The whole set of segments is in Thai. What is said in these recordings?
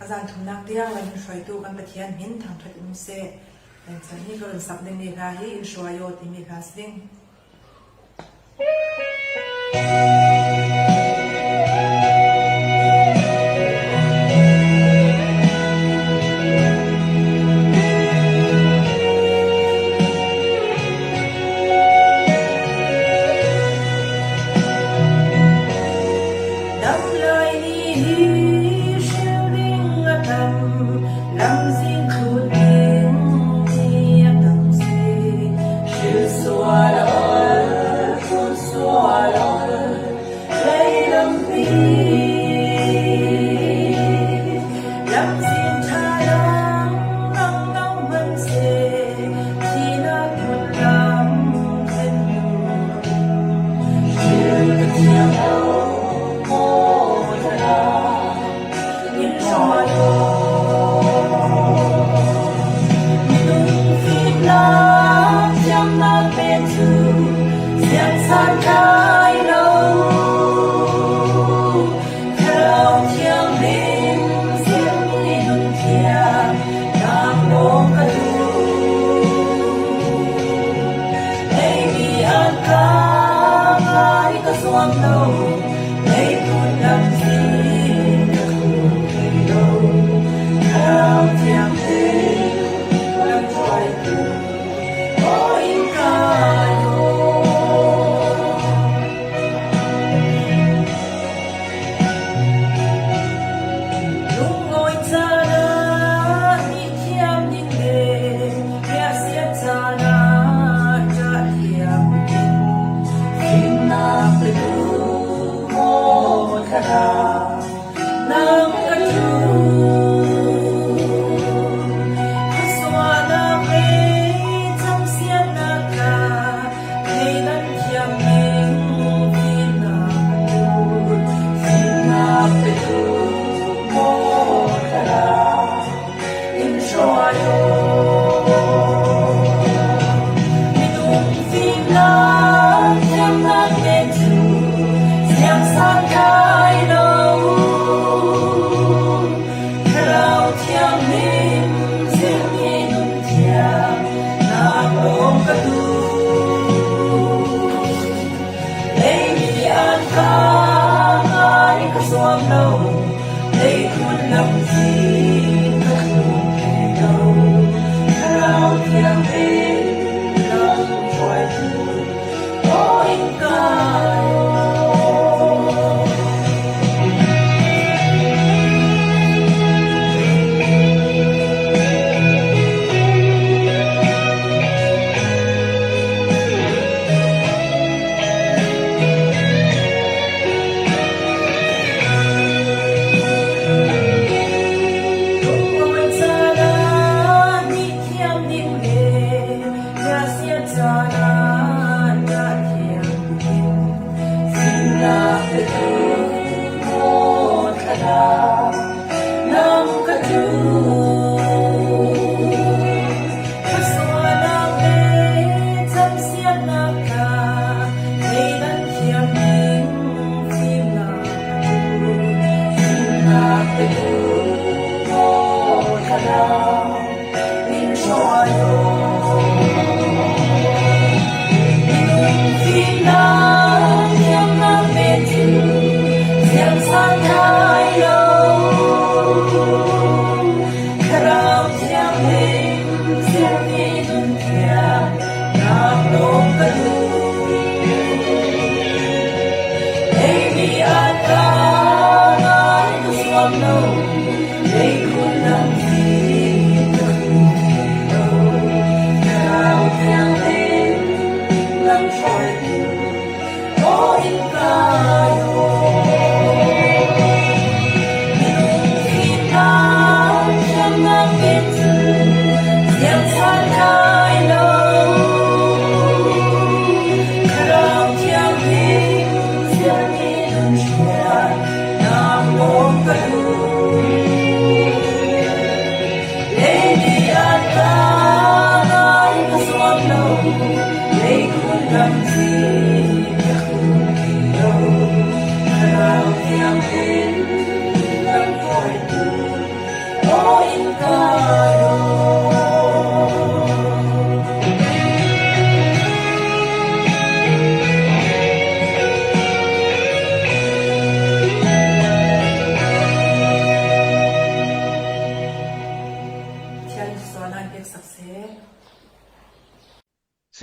อาจารย์ทุนนักเดียงวันนี้ช่วยตัวกันปะเทียนหินทางทัดอิมุเซแต่จากนี้ก็เป็นสับเดนิราฮีอินช่วยโยติมีคาสติงเ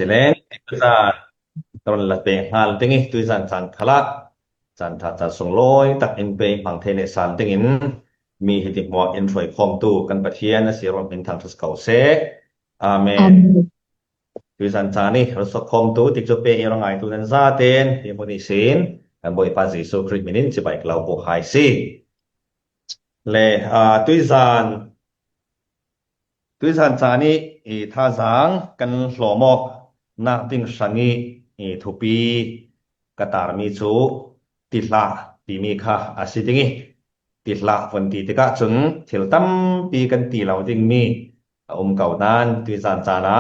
Selain tuisan tron la pe hal tingi tuisan san khala san tha ta song loi tak in pe pang the ne san tingin mi hiti mo in throi khom tu kan pathian na siron in thang thus kau se amen tuisan chani rosok khom tu tik chu pe irangai tu nan za ten ti mo ni sin kan boi pa Jesu Christ minin chi bai klau bo hai si le tuisan chani i tha zang kan hlomok na ting sangi i thupi katar mi chu titla ti mi kha asitingi titla fon ti tika chung thil tam pi kan ti lau ding mi kau nan tuisan chana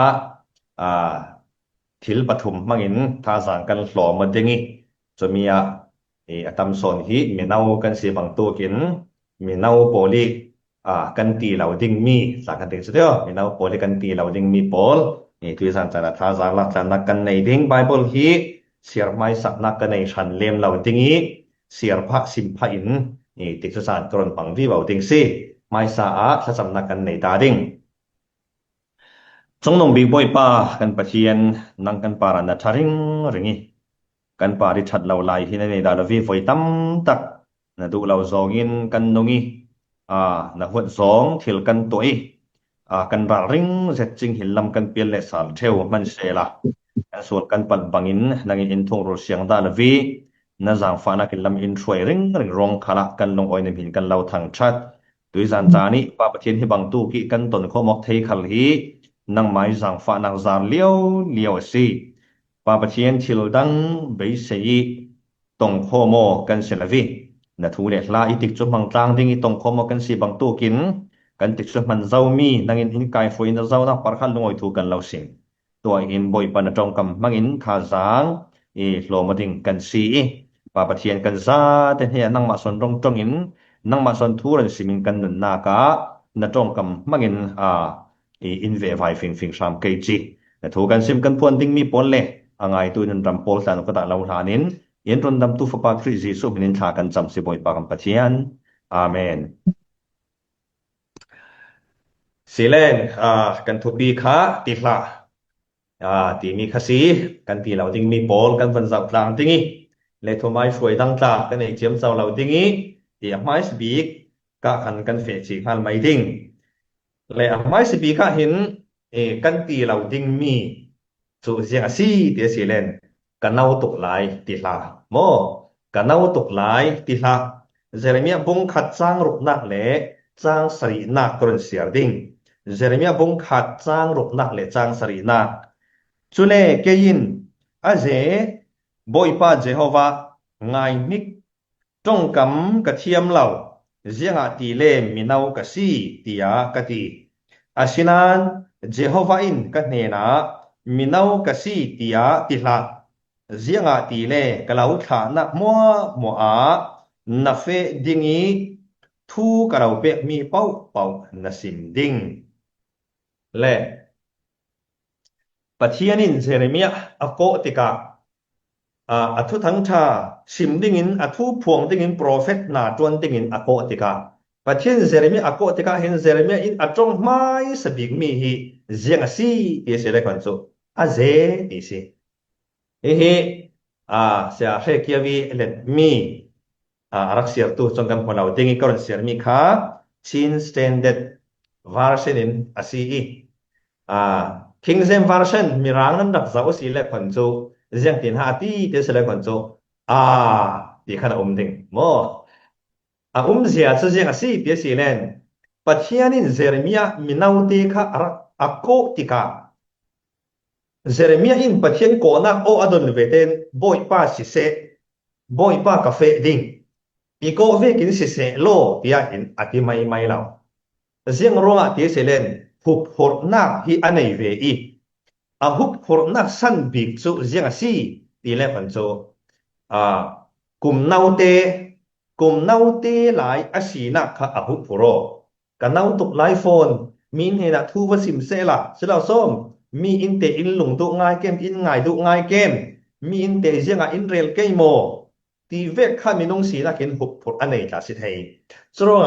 thil pathum mangin tha zang kan hlom ma dingi chomia atam son hi menau kan si bang tu kin menau poli kan ti lau ding mi sa kan ting dio menau poli kan ti lau ding mi pol ni tuisan chana tha zang lak chan nak kan nei ding bible hi siar mai sak nak kan nei chan lem lau dingi siar pha sim pha in ni tik su san kron pang vi bau ding si mai sa a sa sam nak kan nei da ding chong nong bi boi pa kan pathian nang kan paran na tharing ringi kan pa ri that lau lai hi nei da la vi foi tam tak na du lau zongin kan nongi na huat zong thil kan toi kan ra ring zet ching hilam kan pial le sal theu man se la kan sual kan pan bangin nangin in thong ro siang da la vi na jang fa na kin lam in throi ring rong khala kan long oi nem hin kan lau thang that tuisan chani pa pathian hi bang tu ki kan ton kho mok thei khal hi nang mai jang fa nang zar liao si pa pathian thil dang bei sei tong kho mo kan se la vi na thu le la i tik chu mang tlang ding i tong kho mo kan si bang tu kin kan tik chu man zau mi nangin in kai foi na zau na par khan lungoi thu kan lau sin to in boi pan tong kam mangin tha jang i hloma ding kan si pa pathian kan za te he nang ma son rong tong in nang ma son thu ran simin kan nun na ka na tong kam mangin in ve vai fing sam ke chi na thu kan sim kan puan ding mi pon le angai tu nan ram pol san ko ta lau hanin yen ron dam tu fa pa Christ Jesu minin tha kan cham si boi pa kam pathian amen silen kan thupi kha titla ti mi khasi kan ti lau ding mi pol kan van zau tlang tingi le thomai shoi dang ta kan ei chiam chau lau dingi ti mai speak ka kan fe chi khal mai ding le mai speak ka hin kan ti lau ding mi chu sia si ti silen kan nau tuk lai titla mo kan nau tuk lai titla Jeremia bung khat chang ruk nak le chang sari nak kron siar ding Jeremia bung khat chang ruk nak le chang sari nak chule kein aze boipa Jehovah ngai mik tong kam ka thiam lau zianga ti le minau ka si tia ka ti asinan Jehovah in ka hne na minau ka si tia ti hla zianga ti le ka lau tha na mo a na fe dingi thu ka lau pe mi pau na sim ding le pathianin Jeremia ako tika athu thang tha sim dingin athu phuang dingin prophet na tuan dingin ako tika pathian Jeremia ako tika hin Jeremia in atong mai sabik mi hi ziang si ti se le kan chu a ze ti si he sia he kiawi let mi arak siar tu chong kan pholau dingi karon siar mi kha chin standard version in asi King James version mirang nan dak zau si le kon chu ziang tin ha ti te se le kon chu ti khana ding mo zia chu ziang si ti si len pathianin Jeremia minau te kha ako tika Jeremia in pathian ko na o adon veten boy pa si se boy pa ka fe ding iko ve kin si se lo tia in ati mai law ziang ronga ti se len hup hor nak hi anei ve I hup hor nak san bik chu ziang si ti le pan chu kum nau te lai asina kha hup horo กันเอาตุกไลโฟนมีเฮนะทูวสิมเซละสิเราส้มมีอินเตอินหลงตุง่ายเกมอินง่ายตุง่ายเกมมีอินเตเจียงอินเรลเกมโมตีเวกข้ามีนงสีนักเห็นหุบผลอันไหนจะสิเทสโรง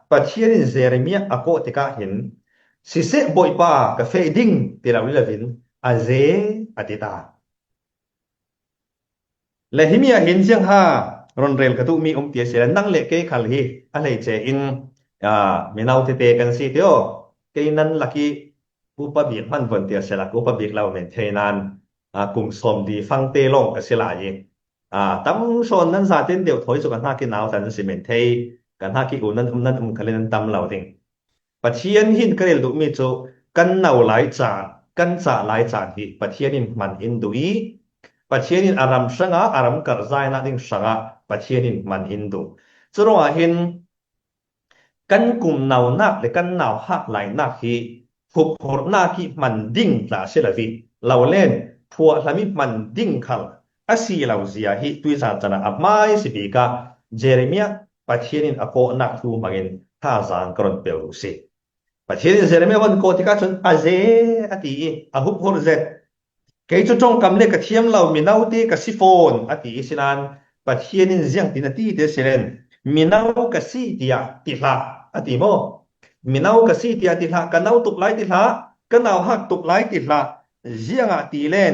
ปัจเจียนเซเรมีอโกติกาเห็นสิเสบอยป้ากับเฟดิ้งที่เราเรียกวินอาเซอติตาและที่มีเห็นเสียงรอนเรลกระตุมีเตียเสรนั่งเล็กเกยขัลฮีอะไรเจอินมีนาวเตกันสิเดียวเกยนั้นลักกี้อุปบิกมันวันเตียเสลักอุปบิกเราเมนเทนันกลุ่มสมดีฟังเตลงกับเสลายตั้มโซนนั้นซาเตนเดียวถอยสุกันหากินเอาแต่นั้นสิเมนเทกันหากินอุ่นนั้นกันเลยนั้นตั้มเราเองปัจเจียนหินกันเลยดูมีโจกันเนาหลายจานกันจ่าหลายจานที่ปัจเจียนมันอินดูอีปัจเจียนอารมณ์สังอารมณ์กระจายนั่นเองสังปัจเจียนมันอินดูจะรู้ว่าเห็นกันกลุ่มเนาหนักหรือกันเนาหักหลายนักที่หุบหัวหน้าที่มันดิ่งตาเสลวิเราเล่นพวกละมิมันดิ่งขัลอาศัยเราเสียที่ตุยสันจันอับไม่สิบีกาเจเรมียปัจเจียนอโกนักทูมาเงินท่าจางกรอนเปรุสิปัจเจียนเจเรมียวันโกติกาชนอาเซอติอาหุบหัวเซเกยจุดจงกำเนิดกระเทียมเรามีนาวตีกับซิโฟนอติสินันปัจเจียนเสียงตินาตีเดสิเลนมีนาวกับซีเดียติละอติโมมีนาวกับซีเดียติละกันนาวตุกไลติละกันนาวหักตุกไลติละเสียงติเลน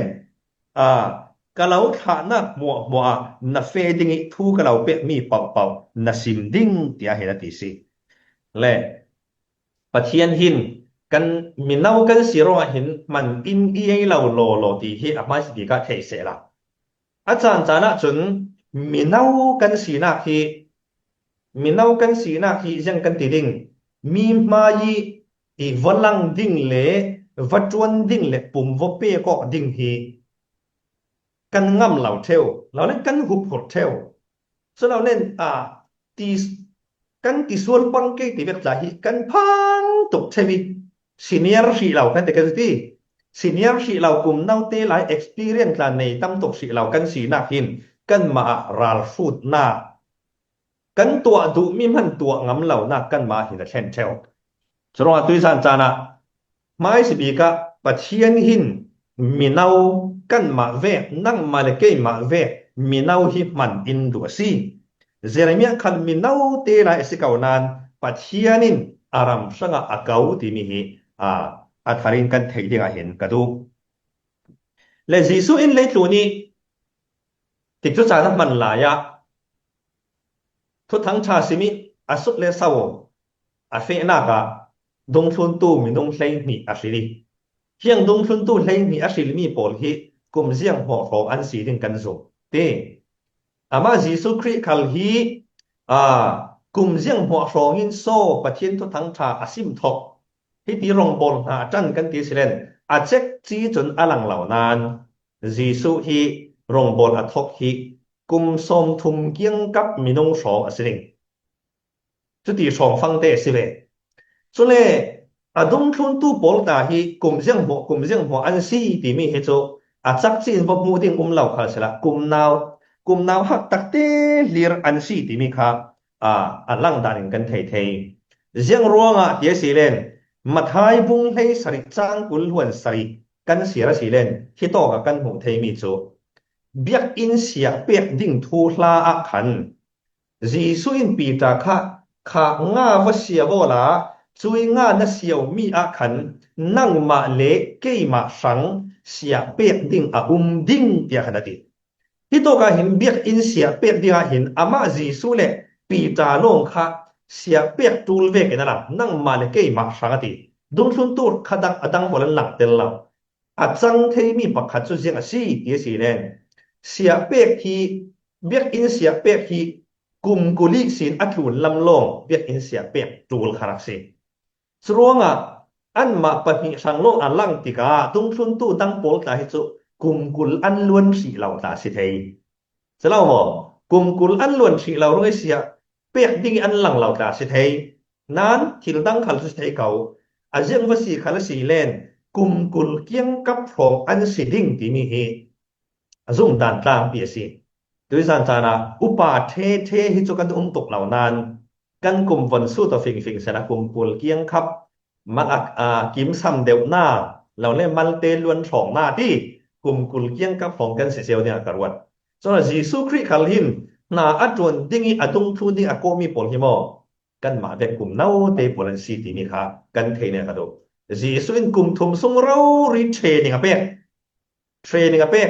กันเราขานักมัวนับเฟดิ้งทูกันเราเป็ดมีเป่านัสิมดิ้งที่เห็นติสิและปัจเจียนหินกันมีนาวกันสิโรหินมันอินเอียเราโลตีที่อามาสิบิกาเทเสละอาจารย์จานะจนมีนาวกันสีนักที่มีนาวกันสีนักที่ยังกันติดิ่งมีมายีอีวันลังดิ่งเล่วัดจวนดิ่งเล่ปุ่มวบเป้ก็ดิ่งที่กันง่ำเหล่าเทวเราเล่นกันหุบหดเทวส่วนเราเล่นตีกันที่ส่วนปังเกติเวกใจกันพังตกเทวิซีเนียร์สีเรากันแต่กันที่ซีเนียร์สีเรากลุ่มน่าเตะหลาย experience กันในตั้มตกสีเรากันสีนักหินกันมาราลฟูดหน้ากันตัวดูมีมันตัวงำเหล่านักกันมาหินเช่นเช่าสรองตุยสันจานะไม่สิบีกะปัจเจียนหินมีนาวกันมาเวนั่งมาเลเกยมาเวมีนาวหิมันอินดัวซีเจเรมีคันมีนาวเตะหลายสิกาวนานปัจเจียนินอารมณ์สังอาเกาที่มีอัฐารินกันเทดิกาเห็นกระดูและจีซูอินเลตูนี้ติดจุดสารมันหลายทุกทั้งชาสิมิอสุเลสาวอาเฟนากาดงชุนตูมีดงเลมีอาศิลีเฮียงดงชุนตูเลมีอาศิลีมีปอลฮีกุมเสียงหัวของอันสีดิงกันสูเตอามาจีซูคริคัลฮีกุมเสียงหัวของอินโซปะเทียนทุกทั้งชาอาซิมทอกที่ตีรงบอลจันกันตีสิเลนอาเจ็กจีจนอลังเหล่านานจีซูฮีรงบอลอทอกฮีกุมสมทุมเกียงกับมินงสองอสิงจุดที่สองฟังเตสิเวส่วนเลยดงชุนตู้บอลตาฮีกุมเสียงหัวอันซีที่มีเหตุจักจีนบมูดิงเหล่าขาสละกุมนาวหักตักเตลีร์อันซีที่มีค่ะลังดานิงกันเทเสียงรัวเดียสิเลนมาทายบุ้งให้สริจางกุลหวนสริกันเสียสิเลนที่โตกับกันหูเทมีโจเบียกอินเสียเปียกดิ่งทูลาอักขันจีสุอินปีตาข้างาวเสียวลาจุยงานเสียวมีอักขันนั่งมาเละเกยมาสังเสียเปียกดิ่งดิ่งเดียขนาดที่โตกับเห็นเบียกอินเสียเปียกดิ่งเห็นอามาจีสุเลปีตาลงค่ะเสียเปียกตูลเวกันนั่นนั่งมาเลเกยมาสังติดุงชุนตูขดังอดังบอลหลังเตลเราจังเทมีปักขัดจุเสียงสีเยสีเลนเสียเปียกที่เบียกอินเสียเปียกที่กุมกุลิกสินอัตุลลำลงเบียกอินเสียเปียกตูลคารักสิสรวงอันมาปะหิสังโลกอันลังติกาดุงชุนตูดังโปลตาหิจุกุมกุลอันล้วนสีเหล่าตาสิเทยจะเล่าบ่กุมกุลอันล้วนสีเหล่าร้อยเสียเปียกดิ่งอันหลังเหล่าตาสิเทยนั้นที่ตั้งขันสิเทยเก่าอาเจียงวสีขันสีเลนกุมกุลเกียงกับของอันสีดิ่งที่มีเหซุ่มด่านกลางเปียสิโดยสันจานะอุปาเทฮิจุกันตกเหล่านั้น กันกุมวันสู้ต่อฟิงสนะกุมปุลเกียงครับมักกิมซ้ำเดวหน้าเราเล่มันเตลวนสองหน้าที่กุมกุลเกียงกับของกันเสียวเนี่ยกระวัดส่วนจีสุคริคัลหินนาอัจวนดิ้งอดุงทุดิ้งอโกมีปลหิมอกันมาเด็กกุมเนาเตปลันซีติมีค่ะกันเทเนี่ยกระดูจีสุอินกุมทุมทรงเรารีเทรนิงอเปกเทรนิงอเปก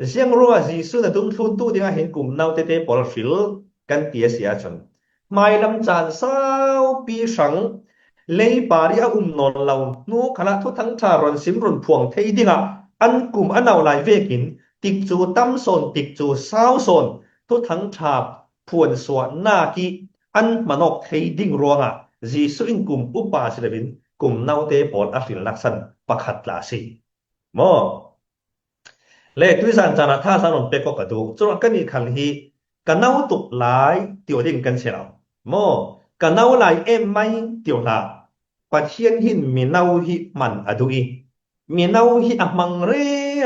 เสียงรัวจีสุนดุงทุนตู้ดิ้งเห็นกุมเนาเตปลฟิลกันเตียเสียจนไม่ลำจานสาวปีสังเลยปาริอานอนเรานูขณะทุทั้งชารอนสิมรุนพวงเทดิงอันกุมอันเอาลายเวกินติกจูตั้มโซนติกจูสาวโซนทุทั้งชาพวนสวนนากีอันมนกเทดิงรัวจีสุอินกุมอุปาสิเลวินกุมเนาเตปอลอัฟรินลักษณประคัดลาสีโมเลตุสันจานาท่าสนนเปกกระดูจนกันนี้คันฮีกันเอาตุกหลายเตียวดิ่งกันเสียโมกันเอาหลายไม่เตียวลาปัจเจียนหินมีเอาหิมันอดุอีมีเอาหิมังเร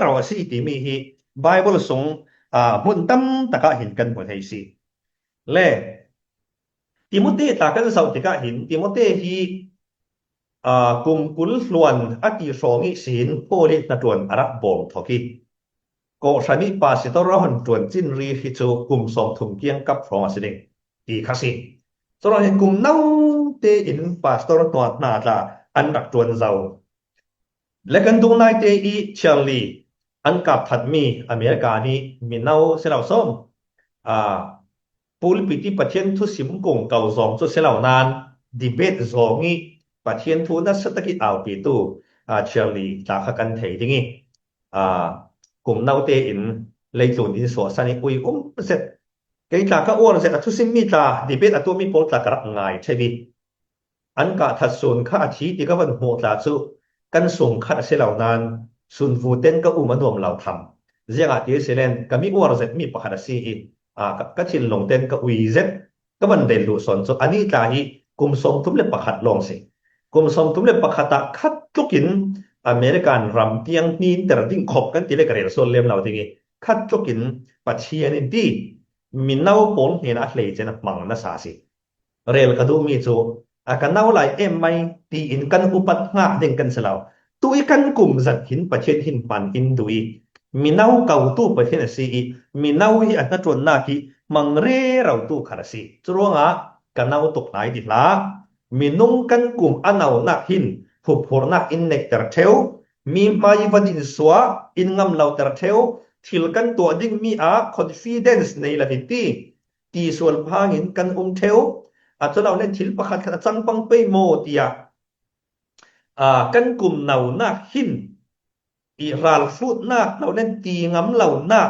เราสิติมีหิไบเบิลสงมุนตั้มตะกะหินกันหมดให้สิเลติโมเตตะกันเสาติกะหินติโมเตฮีกุมกุลลวนอติสองอีศีลโพลิตะตวนอารับบงทอกีก็สมิปาสิตรหันตวนจินรีฮิจูกุมสองถุงเกียงกับฟรองสิเดงอีคัสิสระเห็นกุมเนาเตอินปาสตรตัวนาจาอันรักตวนเจ้าและกันตรงนายเตอีเชลลีอันกับถัดมีอเมริกานี้มีเนาเสลาส้มปูลปิติประเทศทุสิมกงเก่าสองจุดเสลานานดีเบตสองนี้ประเทศทุนัสตะกิเอาปีตูเชลลีจากกันเทดิงี้กุมเนาเตอินเลยจุนอินสวสันิอุยเสร็จไกจากก็อ้วนเสร็จทุสิมมีตาดีเบตตัวมีโพลตากระง่ายใช่ไหมอันกะทัดส่วนข้าชีที่ก็วันหัวตาสุกันส่งข้าเสลานานส่วนฟูเต้นก็อุมานวมเราทำเรื่องที่เสเลนก็มีอ้วนเสร็จมีประหารสีก็ชินลงเต้นก็อุยเสร็จก็มันเดินลุสอนสุอันนี้ตาฮีกุมส่งทุ่มเล็บประหัดลงสิกุมส่งทุ่มเล็บประหัดคัดทุกินอเมริกันรำเตียงนีนแต่ระดิ่งขบกันที่เล็กเรียนส่วนเลี้ยมเราทีนี้คัดทุกินปัจเจียนินที่มินเอาปนเห็นอัตเลเจนมังนัสาสิเรียลกระดูมีจูกันเอาหลายไม่ตีอินกันอุปัตงาเด้งกันเสลาตัวกันกุมจัดหินประเทศหินปันอินดุยมินเอาเก่าตู้ประเทศซีมินเอาที่อันนั้นจวนนาคีมังเร่เราตู้คาราซีจรวงกันเอาตกไหนดิลามินุงกันกุมอันเอานักหินผู้พรนักอินเนกเตอร์เทลมีมายิบัดินสวะอินงำเราเตอร์เทลทิลกันตัวดิ่งมีconfidence ในละวิตีที่ส่วนพาหินกันเทลจนเราเล่นทิลประคัดขนาดจังปังไปโมตีกันกุมเนานักหินอีราลฟูดนักเราเล่นตีงำเรานัก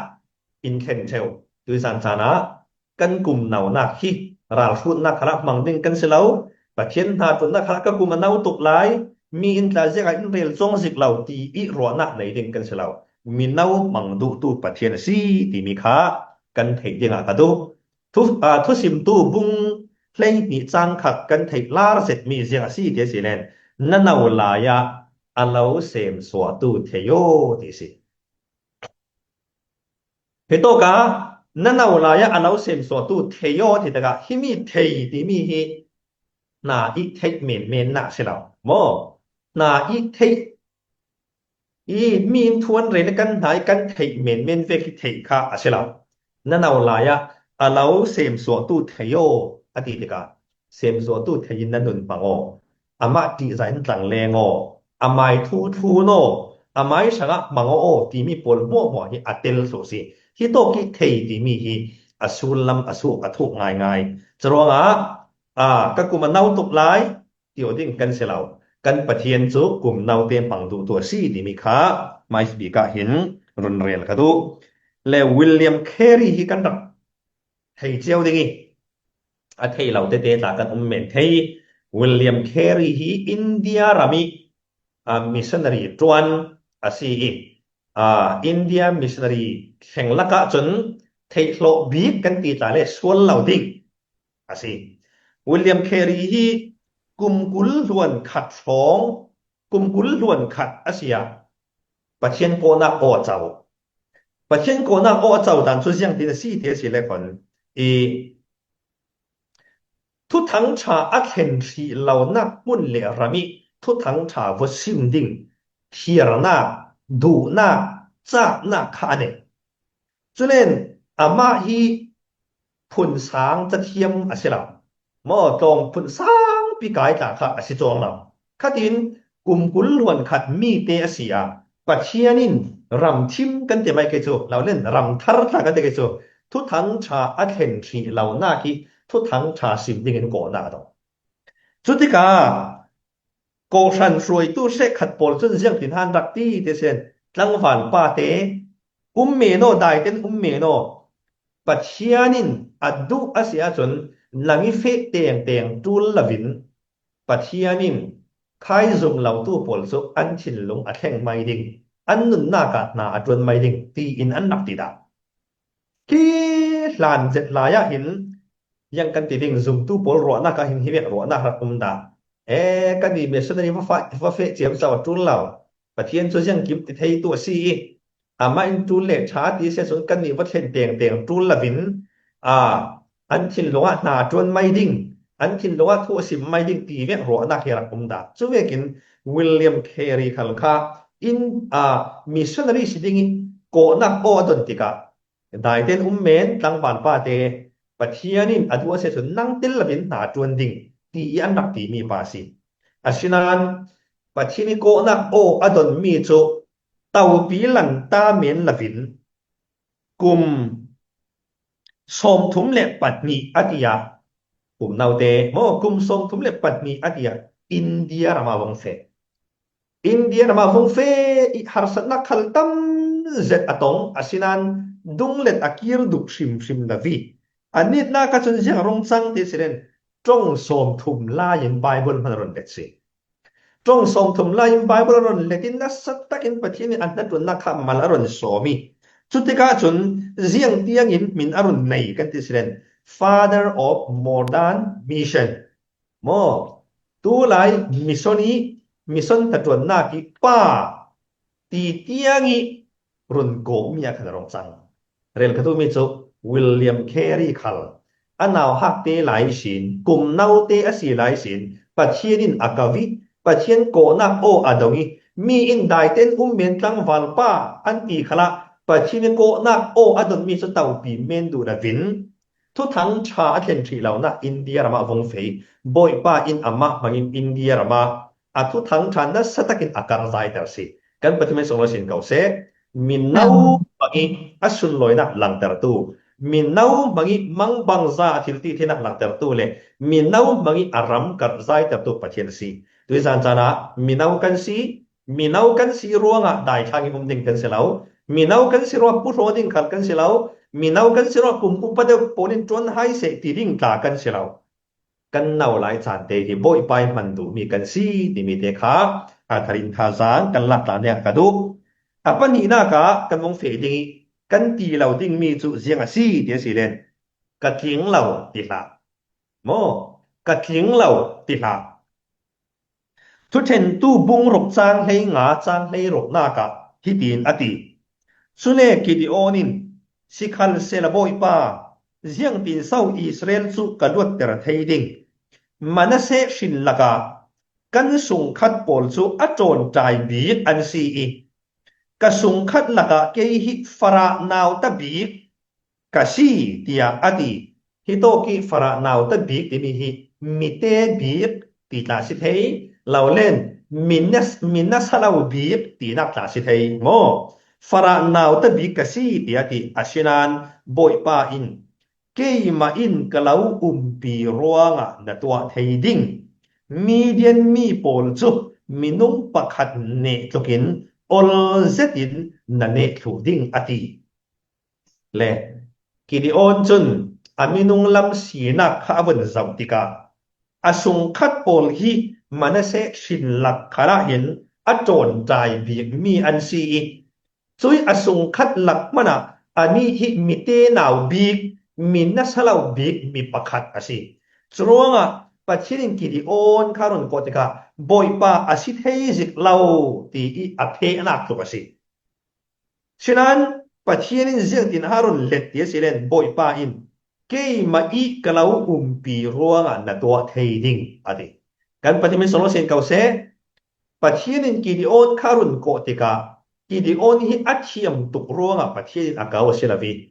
อินเคนเทลดูสันสานะกันกุมเนานักหิราลฟูดนักขลักมังดิ่งกันเสลาประเทศนาตุนนักขลักก็กุมเนาตกหลายมีอินทราเซกอินเรลจงสิกเราตีอีรัวนักในดิ่งกันเสลามีเนามังดูตูประเทศซีตีมีค่ากันเทกยังกระดูทุสิมตูบุงเพลงนี้จังขัดกันเทกลาเสร็จมีเสียงซีเดียสิเลนนั่นเอาลายอันเราเสมสวตูเทโยที่สิเหตุกะนั่นเอาลายอันเราเสมสวตูเทโยที่ตะกะฮิมีเทยที่มีฮินาอีเทกเมนนะเสลาโมนาอีเทกมีนทวนเรนกันไหนกันเทกเมนเวกิเทกค่ะเสลานั่นเอาลายอันเราเสมสวตูเทโยอดีตกะเสมสวตูเทยินนั่นนุนปังโออามาดีไซน์ต่างแรงอาไมทูโนอาไมสังมังโอที่มีปนมั่วหัวที่อัตเตลสุสีที่โตกิเทที่มีที่อสุลำอสุอทุกง่ายจรวงก็กุมเนาตกหลายเดี๋ยวดิ้งกันเสลากันปะเทียนจุกุมเนาเตียมปังดูตัวซีที่มีค่าไม่สบีกะเห็นรุนเรียนกระดูและวิลเลียมเครีที่กันดับให้เจ้าดิ้งเทเราเตะจากกันเมนเทวิลเลียมเครีที่อินเดียรามีมิชชันนารีจวนซีอินเดียมิชชันนารีแข่งลักจนเทโลบีกันตีตาเลส่วนเหล่าดิ้งซีวิลเลียมเครีที่กุมกุลล้วนขัดฟ้องกุมกุลล้วนขัดอาเซียประเทศโกนาโอเจ้าประเทศโกนาโอเจ้าดันสุดยังที่ซีเทียสิเลคน ทุทังชาอักเห็นสีเหล่านักมุนเลรามิทุทังชาวสิมดิงเฮียรนาดูนาจ้านาคาเนจุเลนอามาฮีพุนสางจะเทียมอสิลามอตองพุนสางปีกายตาค่ะอสิจองลำขัดินกุมกุลหวนขัดมีเตอเสียปัจเชียนินรำทิมกันเตไม่เกจูเราเล่นรำทาร์ทกันเตเกจูทุทังชาอักเห็นสีเหล่านาคีทุทังชาสิมดิงกันก่อนนาดอจุดที่กาโกชันสวยตู้เสกขัดปอลจนเสียงตินหันรักตีเตเซนลังฝันป้าเตเมโนได้เต็นเมโนปัจเชียนินอัดดูอาเซียจนลังเฟเตียงจูลลวินปัจเชียนินใครจงเหล่าตู้ปอลสุอันชินลงอัดแห่งไม่ดิ่งอันนุนนากานาจนไม่ดิ่งตีอินอันนักติดาที่หลานเจ็ดลายหินยังกันติดิ่งซุมตู้ปอลรัวนักหินหิเวกรัวนักรักดากันดีเมสนารีว่าเฟเจียมสาวจุลเหล่าปัจเชียนส่วนยังกิมติดให้ตัวซีอามาอินจูเลชาติเสสุนกันนี่ว่าเช่นเตียงจูลลวินอันชินลงนาจวนไม่ดิ่งอันชินลงทั่วสิมไม่ดิ่งตีเวกรัวนักเฮรักดาจู่เวกินวิลเลียมเครีคัลคาอินมิสชันนารีสิดิ่งโกนักโอดนติกาได้เต็นเมนตั้งบานป้าเตปัจเจียนินอดัวเสสุนนั่งติลลวินนาจวนดิ่งตีอันนักตีมีภาษีอาชินันปัจฉินิโกนักโออดนมีโจเต่าปีหลังตาเมนลวินกุมสมทุมเล็ปัตนีอติยากุมนาวเตโมกุมสมทุมเล็ปัตนีอติยาอินเดียรามาวงเฟหารสันนักขัลตัมเซตอตงอาชินันดุงเล็ดอากิรดุกชิมลวีอันนี้น่ากัจจนเสียงรงซังที่เสด็จจงสมทุมลายินไบเบิลมันรอนเบ็ดสิจงสมทุมลายินไบเบิลรอนเลตินนัสตักินปะที่นี่อันนั้นตัวนักขมาลารอนสมิจุดที่กาจนเสียงเตียงอินมินอรุณในกันที่เสด็จ Father of Modern Mission โมตัวไลมิชนตัดตัวนักอีป้าตีเตียงอีรุนโกมีอาคารรงซังเรียนกันตัวมิจูวิลเลียมเครีคัลอันนาวฮักเตหลายสินกุมนาวเตอสีหลายสินปัจเจียนินอากาวิปัจเจียนโกนักโออดงีมีอินได้เต็นเมนตั้งวัลป้าอันตีขละปัจเจียนโกนักโออดมีสตาวปีเมนดูระวินทุทั้งชาเคนทรีเหล่านักอินเดียรามาวงเฟยบอยป้าอินอามามังอินเดียรามาทุทั้งชานัสตักินอาการใจเตอร์สิกันปฏิเมสงลสินเกาเซมินนาวมังอัสุนลอยนักหลังเตอร์ตูมินนาวมังมังบังซาทิลตีที่นักหลังเตอร์ตูเลมินนาวมังอารามกัดใจเตอร์ตูปัจเจียนสิด้วยสันจานะมินนาวกันสีรัวงะได้ทางอิมุมดิ่งกันเสียแล้วมินนาวกันสีรัวผู้โรดิ่งขัดกันเสียแล้วมินนาวกันสีรัวกุมอุปเดวปนินจวนไฮเสตีดิ่งตากันเสียแล้วกันนาวหลายจานเตที่บ่อยไปมันดูมีกันสีที่มีเตขาอาทารินทาซานกันหลักฐานเนี่ยกระดูปัญหาหน้ากะกันวงเฟดิ่งกันตีเหล่าดิ่งมีจุเสียงสีเดียสิเลนกะทิ้งเหล่าติดละโมกะทิ้งเหล่าติดละทุเทนตู้บุงรกจางให้งาจางให้รกหน้ากะที่ตีนอติสุเนกิดิโอนินสิคัลเซลบอยป้าเสียงตีนเศร้าอิสราเอลสุกระดวดเตระไทยดิ่งมันเสชินละกะกันสุงคัดปอลสุอโจนใจบีกอันซีอีกะสุงคัดละกะเกฮิฟรานาวตะบีกกะซีเตียอติฮิโตกิฟรานาวตะบีกติมีฮิมิเตบีกตีตาสิเทยเราเล่นมินนัสลาวบีกตีนักตาสิเทยโมฟรานาวตะบีกกะซีเตียติอาชินันบอยป้าอินเกยมาอินกะลาวปีรัวงะนตัวไทยดิ่งมีเดียนมีปอลจุมินุงปักขัดเนตุกินอลเซตินนันเนทุดิ่งอติเลกิดิโอนจุนอามินุงลำสีนักข้าวันจำติกาอาสุงคัดปอลฮีมันเสชินหลักขระเห็นอโจนใจบีกมีอันซีซุยอาสุงคัดหลักมันอันนี้ฮิมิเตนาวบีกมินนัสลาวบีกมีปักขัดอาศิจรวงปัจฉินินกิดิโอนคารุนโกติกาบอยป้าอาศิเทจิกเลาตีอเทนักตุกอาศิฉะนั้นปัจฉินินเสียงตินฮารุนเล็ดเยสิเลนบอยป้าอิน ke ma I kalau umpi ruang na tua trading adi kan patimin solution kau se pathianin Gideon karun ko tika Gideon hi athiam tuk ruang pathianin akaw silavi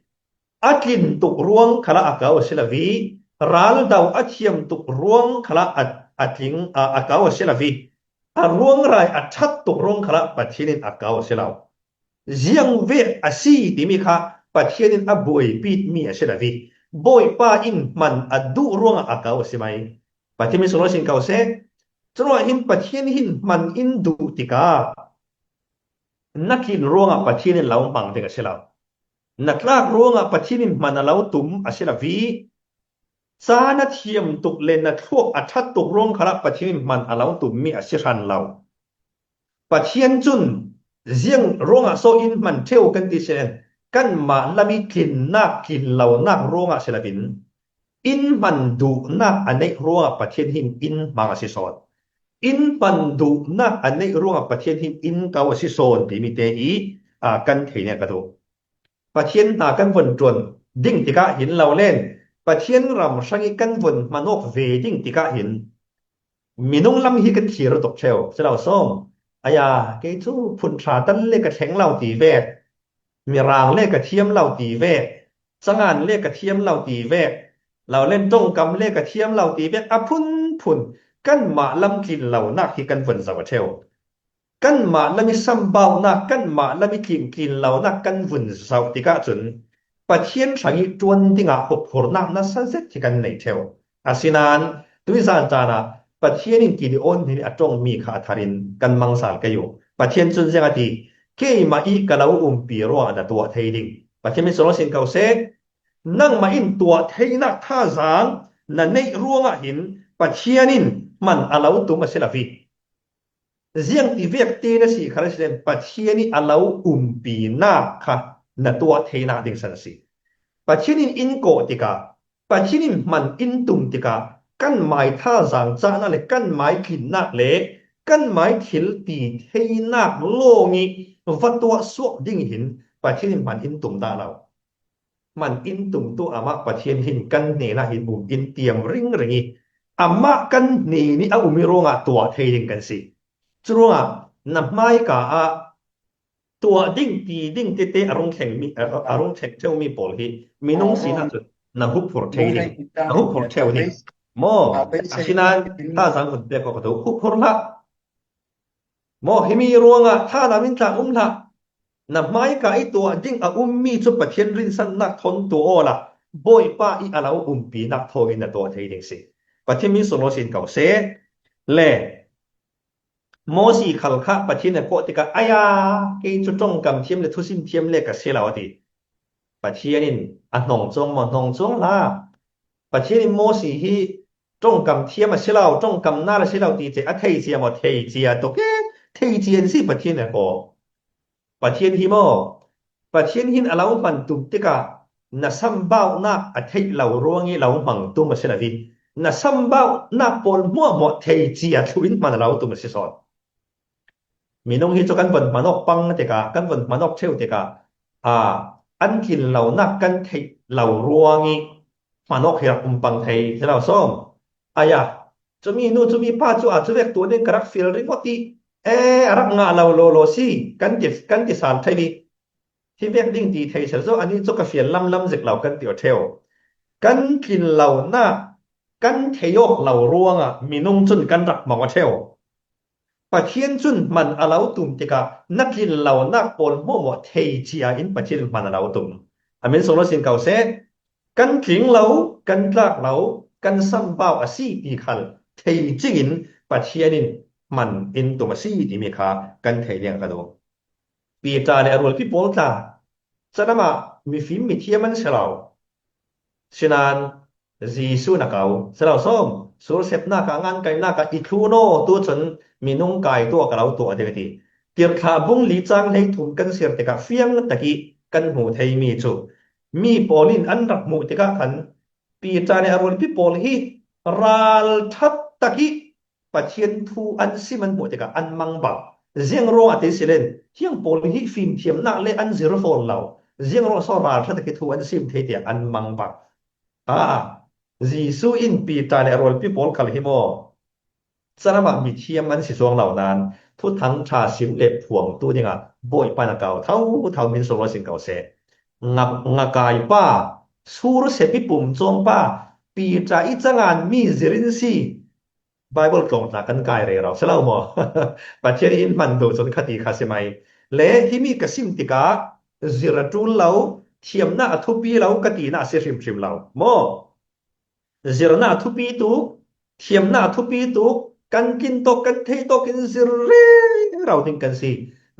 atlin tuk ruang kala akaw silavi ral daw athiam tuk ruang kala atling akaw silavi ruang rai athat tuk ruang kala pathianin akaw silaw ziang ve asi timi kha pathianin aboi pit mi silavi boy pa in man adu ruang akaw simai patimin solution kau se Trua hin pathian hin man in du tika nakin ruang pathian laung pang teka sila naklak ruang pathian man lau tum asila vi sana thiam tuk len na thuak athat tuk ruang khala pathian man alau tum mi asiran lau pathian chun ziang ruang so in man theu kan ti sen kan ma lami kin nak kin lau nak ruang asila bin in man du nak anei ruang pathian hin in mang asisot in pandu na anei ruang pathian hin in kaw si son pi mi te I kan theine ka do pathian na kan von tron ding tika hin lo len pathian ram sangi kan von manok ve ding tika hin minung lam hi kan thir tok cheu se lo som aya ke chu phun tra tan le ka theng lo ti ve mi rang le ka thiam lo ti ve sangan le ka thiam lo ti ve lo len tong kam le ka thiam lo ti ve a phun kan ma lam kin lau nak hi kan vun zawa theu kan ma lami sambau nak kan ma lami kin lau nak kan vun zaw tika chun pathian thangi tuan tinga hop hor nak na sanset thi kan nei theu asinan tuizan chana pathian in Gideon ni atong mi kha tharin kan mangsal kayo pathian chun zenga ti ke ma I kalau pi ro da tua theiling pathian mi solo sin kau se nang ma in tua theina tha zang na nei ruanga hin pathianin man alau tum asilavi ziang ti vek te na si kharisen pathiani alau pi na kha na tua theina ding san si pathianin in ko tika pathianin man in tum tika kan mai tha zang cha na le kan mai kin na le kan mai thil ti theina longi vatua suak ding hin pathianin man in tum da lau man in tum tu ama pathian hin kan ne na hin in tiam ring ringi amma kan ni umironga tua theiling kan si churunga na mai ka tua ding ti ding te te arong theng cheu mi pol hi minung sina chu na hup for theiling na hup for theu ni mo asina ta sang kun te ko to hup for la mo himi ruanga tha na min tla la na mai ka I tua ding mi chu pathian rin san nak thon tu ola boy pa I alau pi nak thoi na tua theiling si pathian mi solution kau se le mosi khalkha pathian ko tika aya ke chu tong kam thiam le thusim thiam le ka selawati pathianin anong chong la pathianin mosi hi tong kam thiam selaw tong kam na la selaw ti che a thei sia mo thei chia to ke thei chian si pathian ko pathian hi mo pathian hin alau man tum tika na sambau na a thei law ruangi law mang tum selawi na sambau na pol mo thei chia thuin man lau tum si son minung hi chu kan von manok pang teka kan von manok theu teka an kin lau na kan thei lau ruangi manok hi pang thei se lau som aya chumi pa chu chu vek tu den karak fil ri moti arak nga lau lo si kan ti san thei ni thi vek ding ti thei se zo ani chu ka fian lam zek lau kan ti o theu kan kin lau na kan theyok lau ruanga minung chun kan rak mawa theu pathian chun man alau tum tika nakin lau nak pol mo thei chia in pathian man alau tum amen solution kau se kan king lau kan tlak lau kan sambau asi ti khal thei chingin pathianin man in tum asi ti mi kha kan thei liang ka do pi ta le arul pi pol ta sanama mi fim mi thiaman selau sinan Jisu na kau selau som sur sep na ka ngan kai na ka ithuno tu chun minung kai tu ka lau tu ade ti tir kha bung li chang lei thum kan sir te ka fiang taki kan mu thei mi chu mi polin an rak mu te ka khan pi cha ne arul pi pol hi ral that taki pathian thu an siman mu te ka an mang ba ziang ro ate silen hiang pol hi fim thiam na le an zero fol lau ziang ro so ral that taki thu an sim thei te an mang ba Jesu in Peter le rol pi pol khal hi mo charama mi thiam an si song lau nan thu thang tha sim le phuang tu dinga boi pa na kau thau min so sing kau se ngakai pa sur se pi pum chom pa Peter I changan mi zirin si Bible ตรงตากันกายเรเราเสลาหมอปัจเจอินมันดูจนคติคาสิไมและที่มีกสิมติกาจิรจูลเราเทียมหน้าทุปีเรากติหน้าเสียริมเราหมอจิรหน้าทุปีตุกเทียมหน้าทุปีตุกกันกินตกกันเทตกินจิรเรเราดิ้งกันสิ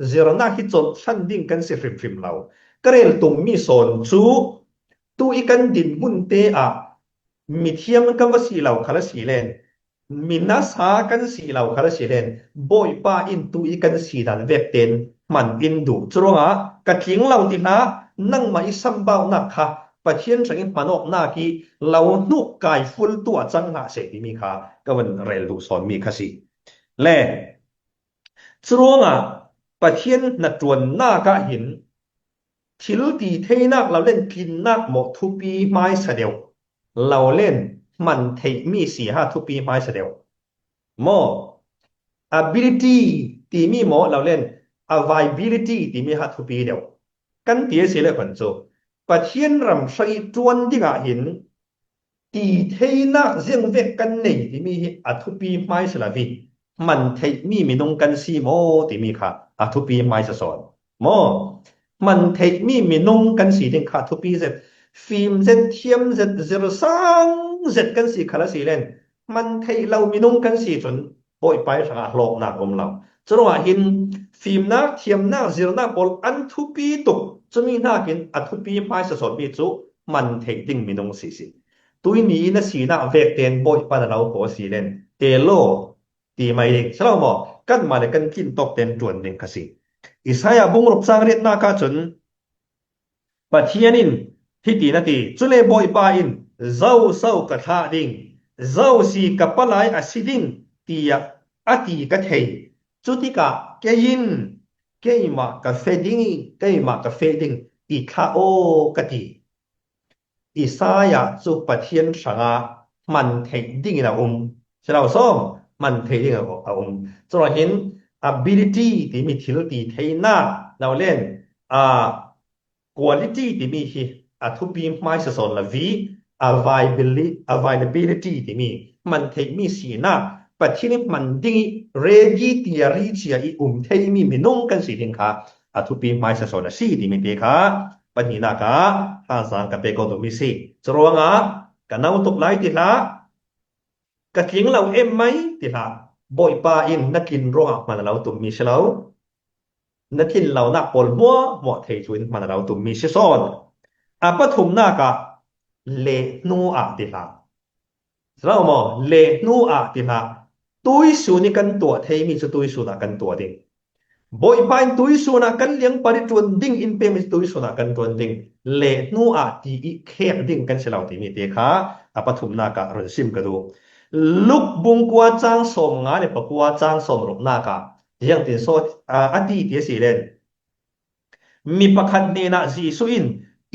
จิรหน้าฮิจนชันดิ้งกันเสียริมเรากระเรลตุงมีโซนจูตุอีกันดินมุนเตอะมีเทียมกันวสีเราคาลสีเลนมินาสากันสีเหล่าคาราสีเลนบอยป้าอินตุอีกันสีดันเวกเตนมันอินดูจรงกะทิ้งเหล่าตินะนั่งมาอิสัมบ่าวนักค่ะปะเทียนสังอินปานอกนากีเหล่านุกกายฟุลตัวจังหาเสดีมีค่ะก็วันเรลดูสอนมีค่ะสิและจรงปะเทียนนัดจวนนากะหินทิลตีเทนักเราเล่นกินนักหมกทุปีไม้เสดียวเราเล่นมันเทมี4-5ทุปีไม้เสดียวหมอ ability ที่มีหมอเราเล่น availability ที่มี5ทุปีเดียวกันเตียเสียเลยคนโจปะเทียนรำใส่จวนที่กะเห็นตีเทนักเสียงเวกกันนี่ที่มีทุปีไม้สลาวีมันเทมีนงกันสีหมอที่มีค่ะทุปีไม้สะสอนหมอมันเทมีนงกันสีถึงค่ะทุปีเสร็จฟิล์มเซ็ตเทียมเซ็ต0sangเซ็ตกันสีคาราสีเล่นมันให้เรามีนุ่งกันสีจนปล่อยไปสักโลกหนักอมเราจนว่าเห็นฟิล์มนักเทียมนัก0นักบอลอันทุปีตุกจะมีนักกินอันทุปีไปสะสดมีจุมันให้ดิ้งมีนุ่งสีตัวนี้นะสีนักเวกเตนปล่อยไปเราโกสีเล่นเตโลตีไม่เด็กฉลาดหมอกันมาเลยกันกินตกเต็นจวนเด่งกสีอิสายาบุงรบสร้างเรียนนักจนปะเทียนินที่ตีนาทีจุเลบอยปาอินเจ้าเศร้ากระทะดิ่งเจ้าสีกับปลายอาศิดิ่งตีอตีกระเทยจุติกะเกยินเกยมากะเฟดิ่งเกยมากะเฟดิ่งอีคาโอกะตีอิสายาจุปะเทียนสังามันเทดิ่งนะฉะเราซ้อมมันเทดิ่งนะจนเห็น ability ที่มีทิลตีเทน่าเราเล่นquality ที่มีทุปีไม้สะสอนละ V availability ที่มีมันเทมีสีหน้าปัจจุบันมันดิ้ง ready ที่จะรีชีอีเทมีนงกันสีถึงค่ะทุปีไม้สะสอนละสีที่มีเตค่ะปัจจุบันนะคะทางสังกับเปกอนตัวมีสีจรวงกันเอาตกไล่ติละกะทิ้งเราไหมติละบ่อยปาอินนักกินโรหะมันเราตุ่มมีเชลานักกินเรานักปอลมัวหมดเทชวินมันเราตุ่มมีเชซอนปฐุมนากะเลนูติละเราหมอเลนูติละตุยสูนี่กันตัวเทมีสุตุยสูนะกันตัวดิ่งบ่อยปานตุยสูนะกันเลี้ยงปริจวนดิ่งอินเปมิตุยสูนะกันตัวดิ่งเลนูที่อีเคบดิ่งกันเสลาที่มีเตค่ะปฐุมนากะรสิมกระดูลุกบุงกัวจางสมงาเนี่ยปกัวจางสมรบนากะยังติโซอดีตสิเลนมีประคันเนนะจีสุอิน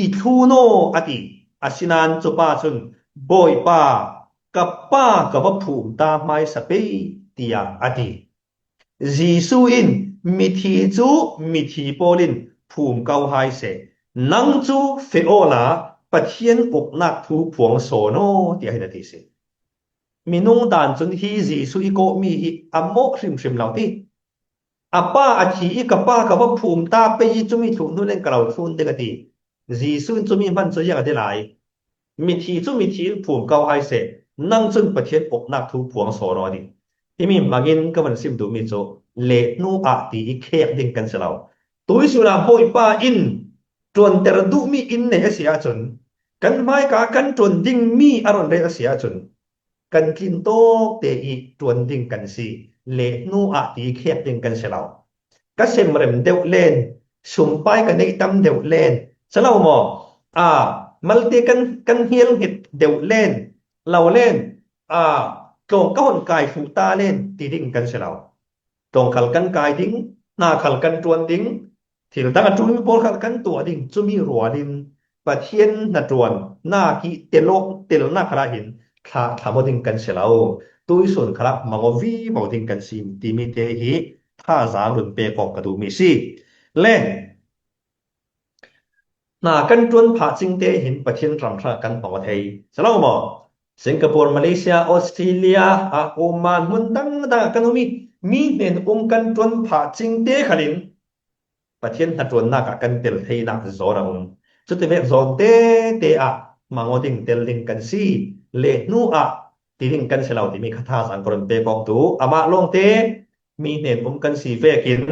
อีทูโนอติอาสินันจุปาชุนบอยปากับป้ากับภูมิตาไม้สเปตียอติจีสุอินมิทีจูมิทีโปลินภูมิเกาไฮเสนังจูเฟโอลาปัจเจียนอกนักทูพวงโซโนตีให้นาทีเสมีนุ่งด่านจนที่จีสุอิโกมีอัมโมริมเหล่าที่ป้าอาชีกับป้ากับภูมิตาไปจุมีถูกนู่นเล่นกล่าวทุนเด็กดีจีสุนจุมีมันจะยังได้หลายมีทีจุมีทีภูมิเกาไฮเสนั่งจนประเทศอกนักทูพวงโซโนดีที่มีมากินก็มันซิมดูมีโจเลนูตีอีเคกดิ่งกันเสลาตัวสุราบอยป้าอินจวนแต่ดูมีอินในเสียจนกันไม่กากันจวนดิ่งมีอารมณ์ในเสียจนกันกินโตเตอีจวนดิ่งกันสิเลนูตีเคกดิ่งกันเสลาก็เสมเร็มเดวเลนสุมไปกันในตั้มเดวเลนเสลาหมอมัลติกันเฮียลหิดเดวเลนเราเล่นตรงก้อนกายฟูตาเล่นตีดิ่งกันเสลาตรงขัลกันกายดิ่งหน้าขัลกันจวนดิ่งที่เราตั้งจุมีโบขัลกันตัวดิ่งจุมีรัวดิ่ง ปะเทียนนะจวนหน้ากิเตโลเตลนาคราหินทาบดิงกันเสลาตุยส่วนครามังวีบดิงกันซิมติมิเตหิท่าจางรุนเปกอกกระดูมิซีเล่นากันจวนผาจิงเตหินปะเทียนรำทรากันปองไทยสลาวมอสิงคโปร์มาเลเซียออสเตรเลียโอมานมุนดังกันมีเนนกันจวนผาจิงเตขลินปะเทียนนะจวนนากันเตลเทนักโซราสุดที่เวกโซเตมังอดิงเตลลิงกันซีเลนูติดิงกันเสลาที่มีคาถาสังกรนเปกอกตูอามาลงเตมีเนนกันสีเฟกิน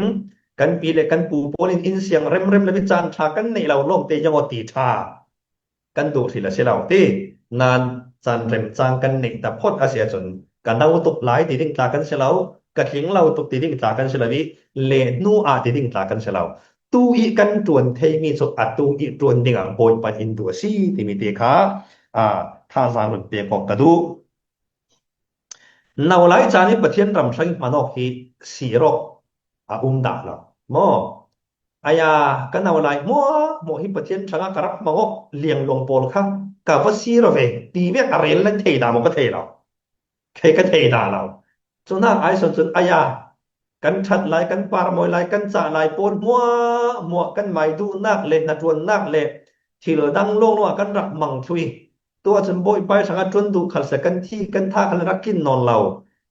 กันปีเลกันปูโปลินอินเสียงเร็มและวิจารณ์ทากันในเราลงเตยังอตีทากันดูสิละเสลาเตนานจันเร็มจางกันในแต่พดอาเซียจนกันเอาตกหลายติดิงตากันเสลากะถิงเราตกติดิงตากันเสลาวิเลนูติดิงตากันเสลาตูอีกันจวนเทมีสุดตูอีจวนดิ่งโปยปะอินตัวซีติมิเตคาท่าสางรุนเปกอกกระดูนาวไลจานิปะเทียนรำสังมานอกฮีสีรอกดาละมออายากันนาวไลมัวโมฮิปะเทียนสังกะรับมอกเลียงลงโปลคังกะวสีรเวตีเวกอะเรลลันเทดามกะเทเราเคกะเทดาเราจุนาไอสนอายากันชัดลายกันปารมอยลายกันจ่าลายปนมัวกันหมายดูนักเล่นนะจวนนักเล่ที่เหลือดังลงว่ากันรักมังทุยตัวจนบ่อยไปสังจวนดูขัดสกันที่กันท่ากันรักกินนอนเรา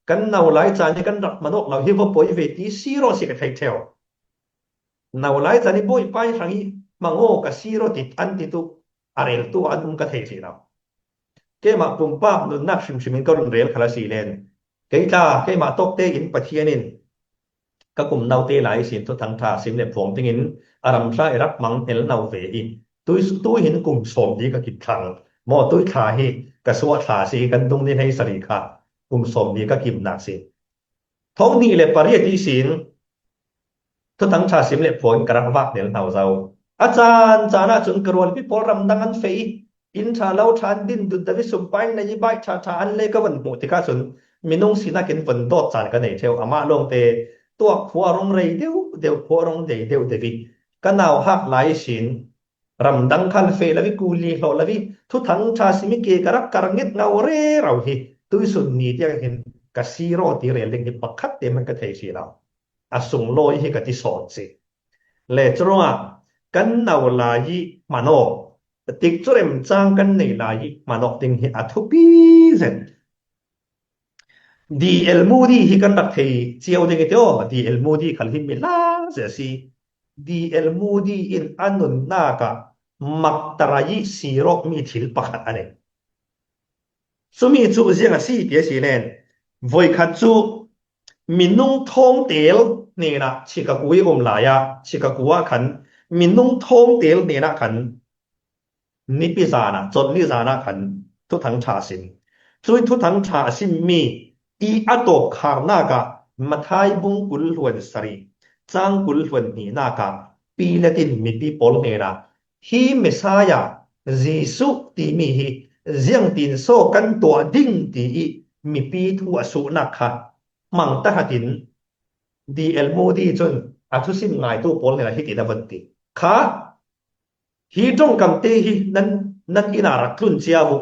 กันนาวหลายจานกันรักมนุษย์เราเฮวบ่อยเวทีซีโรสิกะไทเทวนาวหลายจานบ่อยไปสังอีมังโอกะซีโรติดอันติตุอะเรลตัวอันกะไทสิเราเกมาปุ่มป้านุนักชิมก็รุนเรลคลาสีเลนเกมาตกเตอินปะเทียนินก็กลุ่มนาวเตหลายสินทุกทั้งทาสิมเล็บผงติงินอารมณ์ใช้รักมังเอลนาวเวอินตุ้ยเห็นกลุ่มสมดีกับกิจทางมอตุ้ยขาฮีกระสวดขาสีกันตรงนี้ให้สริค่ะกลุ่มสมดีก็กิมนักสิท้องนี้เลยปริยติสินทุกทั้งชาสิมเล็บผงกระวักเดลนาวเจ้าอาจารย์จานาจนกรวลพิพรำดังอันเฟยอินชาเลาชานดินดุดวิสุมไปในยิบายชาอันเล็กวันหมู่ที่ข้าสนมินุงสินักกินฝนโดดจานกันในเทวอามาลงเตตัวขัวรงเรเดียวขัวรงเดียวเดวิกันเอาหักหลายสินรำดังคันเฟลวิกูลีโลลวิทุทั้งชาสิมิเกกรักกระเงิดเงาเร่เราฮีตุยสุนนีที่เห็นกสีโรติเรลิงที่ปักขัดเต็มมันก็เทสีเราส่งลอยให้กับที่สอนสิเลจรัวกันเอาลายมานอกติกจุเรมจางกันในลายมานอกติงให้อัทุปีเซนดีเอลมูดีฮิกันรักเทเจียวดิงเตโอดีเอลมูดีขันหิมิลาเสียสิดีเอลมูดีอินอันนุนนากะมักตรายสีรกมีถิลปักอันเองสุมีจูเสียงสีเดียสีเลนวอยขัดจูมินุงทองเตลเนี่ยนะชิคากุยลายะชิคากัวขันมินุงทองเตลเนี่ยนะขันนิปิจานะจนนิจานะขันทุกทั้งชาสินช่วยทุกทั้งชาสินมีอัตโตคาร์นากะมาทายบุงกุลหวนสรีจางกุลหวนนีนากะปีละตินมีปีปอลเนระฮีเมสายาจีสุตีมีฮีเจียงตินโซกันตัวดิ่งตีมีปีทัวสุนักค่ะมังตะหัดินดีเอลโมดีจนอัตุสิมไงตัวปอลเนระฮิติดาวันติค่ะฮีจงกำเตฮีนั้นอินารักลุนเจียบุ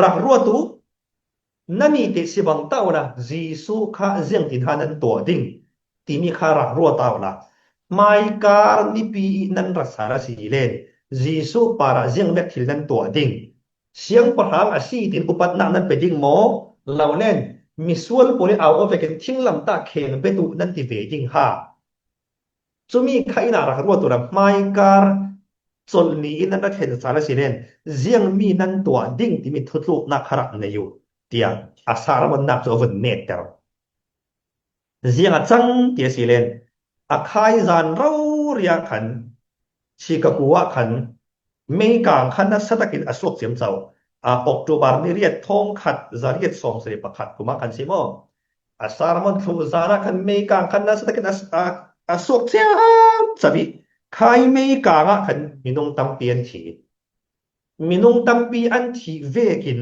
รักรัวตูนั่นนี่ติสิบังเต้านะจีสุข้าเจียงตินหานั้นตัวดิ่งที่มีข้ารักรัวเต้าละไม่การนิปีนั้นรักษาสีเลนจีสุปาระเจียงเม็ดทิลนั้นตัวดิ่งเสียงประหางอาศีตินอุปัตนานั้นไปดิ่งหมอเหล่านั้นมีส่วนปนเอาไปกันทิ้งลำตาเข่งไปตุนั้นที่เวดิ่งหาจะมีใครน่ารักรัวตัวนะไม่การจนนี้นั้นรักเห็นสารสีเลนเจียงมีนั้นตัวดิ่งที่มีทุลุนักขรักในอยู่เตียอาสารมันนักจะวันเนตเตอร์เสียงจังเตียสิเลนอาคายจานเราเรียขันชิคากัวขันไม่กางขันนัสตะกินอสุกเสียมเจ้าออกตัวบาร์นิเรียทองขัดจารีตสองเสรีประขัดกุมาขันซิโมอาสารมันฟูจาระขันไม่กางขันนัสตะกินอสุกเสียมสับิใครไม่กางขันมินุงตั้มเปียนทีมินุงตั้มปีอันทีเวกิน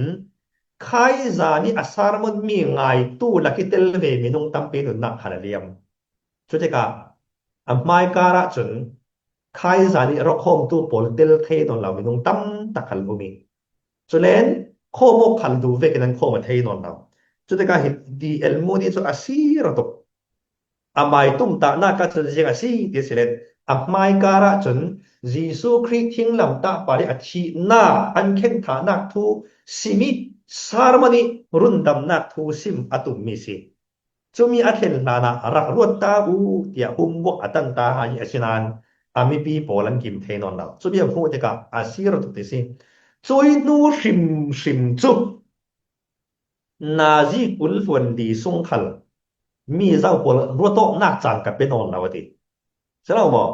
ใครจานี่อาสารมันมีไงตู้ลักเตลเวมินุงตั้มปีนุนักขนาดเลียมชุดที่กาไม่การะจน khai zani ro khom tu pol tel thei non law minung tam takal bumi chulen khomok khal du ve kenan khoma thei non law chuteka hi di elmoni chu asira to amai tum ta na ka chu jeng asi ti silen amai kara chun jisu christ thing lam ta pari athi na an khen tha nak thu simi sarmani rundam nak thu sim atum mi si chumi athen lana rak ruat ta u tia bok atan ta ha yi asinan ami pi polan kim theinon law chubi hu te ka asira tu ti si choi nu sim chu nazi kul fon di sung khal mi zau pol ruato nak chang ka penon lawati selaw mo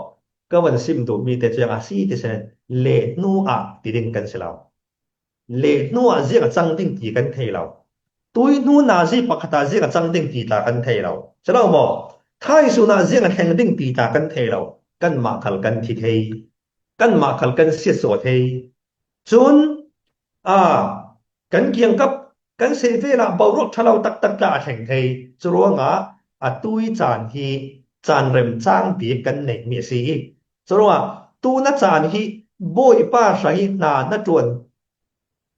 ka wan sim tu mi te chang asi te se le nu a ti ding kan selaw le nu a zia chang ding ti kan thei law tui nu na zi pakhata zia chang ding ti ta kan thei law selaw mo thai su na zia heng ding ti ta kan thei law kan ma khal kan thi thei kan ma khal kan sia so thei chun kan kiang kap kan se vela bawrok thalaw tak tak la theng thei churonga atui chan hi chan rem chang bi kan nei mi si churonga tu na chan hi boi pa sai na na tuan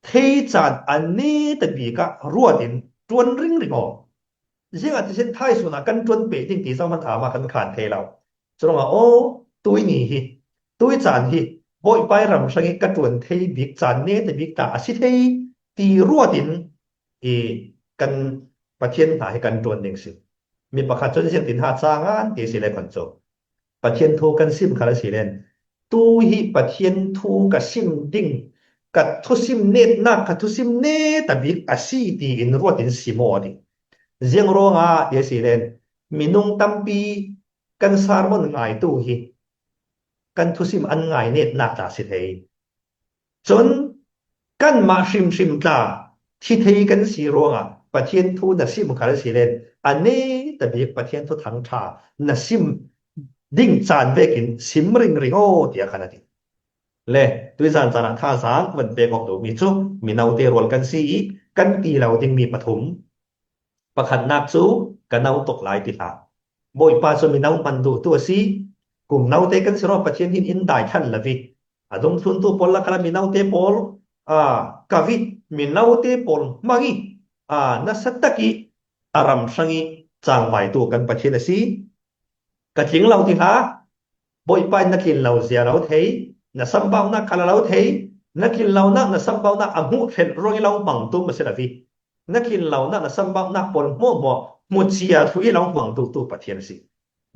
thei chan ani ta bi ka ruatin tuan ring ringo jinga ti sen thai su na kan tuan pe ting ti sang man ama kan khan thei law churonga o tui ni hi tui chan hi boi pai ram sangi ka tuan thei bi chan ne ta bi ta asi thei ti ruatin kan pathian taให้กันตวนนึงสิมีประคัดจนเสียงตินหาจางานที่สิเลยคนจบปะเทียนทูกันซิมคาราสิเลนตูหิปะเทียนทูกะซิมดิ่งกัดทุซิมเนตนักกัดทุซิมเนตบิกอาซีตีอินรวดอินสิโมดิเจียงโรงาเดสิเลนมีนุงตัมปีกันสารมนง่ายตูหิกันทุซิมอันง่ายเนตนักตาสิเทจนกันมาซิมตาที่เทกันสิโรงาปะเทียนทูนะซิมคาราสิเลนอันนี้แต่บิกปะเทียนทูทั้งชานะซิมดิ่งจานเวกินซิมริงโอเดียขนาดนี้เลยด้วยจานจานท่าสางวันเบกออกตัวมีชุบมีนาวเตรวลกันซีกันตีเราจึงมีปฐมประคันนักสู้กันนาวตกหลายติดหาบ่อยปาสมีนาวมันดูตัวซีกลุ่มนาวเตกันสิรอปะเทียนหินอินได้ทันละวิดงทุนตัวปอลละคลามีนาวเตปอลกาวิมีนาวเตปอลมากีนัสตะกีอารามสังกีจางหมายตัวกันปะเทียนซีกะถิงเราติหาบ่อยปายนักกินเราเสียเราเทนะสัมบาวนักคาเราเทนักกินเรานะสัมบาวนักอหูเห็นรอยเราบังตุมมาเสดาวินักกินเรานะสัมบาวนักปนโมมุเชียทุยเราบังตุปะเทียนสิ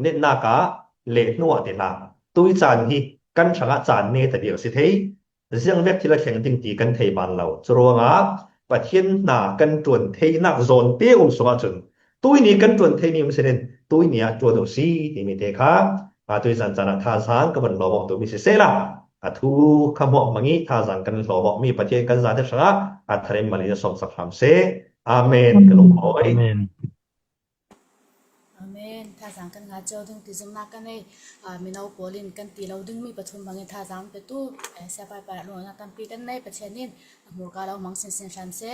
เนนากะเลนัวเตนาตุยจานฮีกันสังจานเนตเดียวสิเทเสียงเวกที่ละแข่งติงตีกันเทบานเราจรวงปะเทียนนากันจวนเทนักโซนเตี้ยสงจนตุยนี้กันจวนเทนิมเสดนตุยนี้จวนดูซีที่มีเตค่ะตุยสันจานะท่าสางกับมันหลอกตัวมีเสละทูขมอกมังงี้ท่าสางกันหลอกมีปะเทียนกันจาเทศะเทเรมมาลีจะส่งสักคำเสอาเมนกันลงหอย Amen. Tha sang kan nga chaw dung ti zum na kan ei minau polin kan ti lo dung mi pathum bangi tha sang pe tu se pai pa lo na tam pi kan nei pa chenin mur ka lo mang sin sin shan se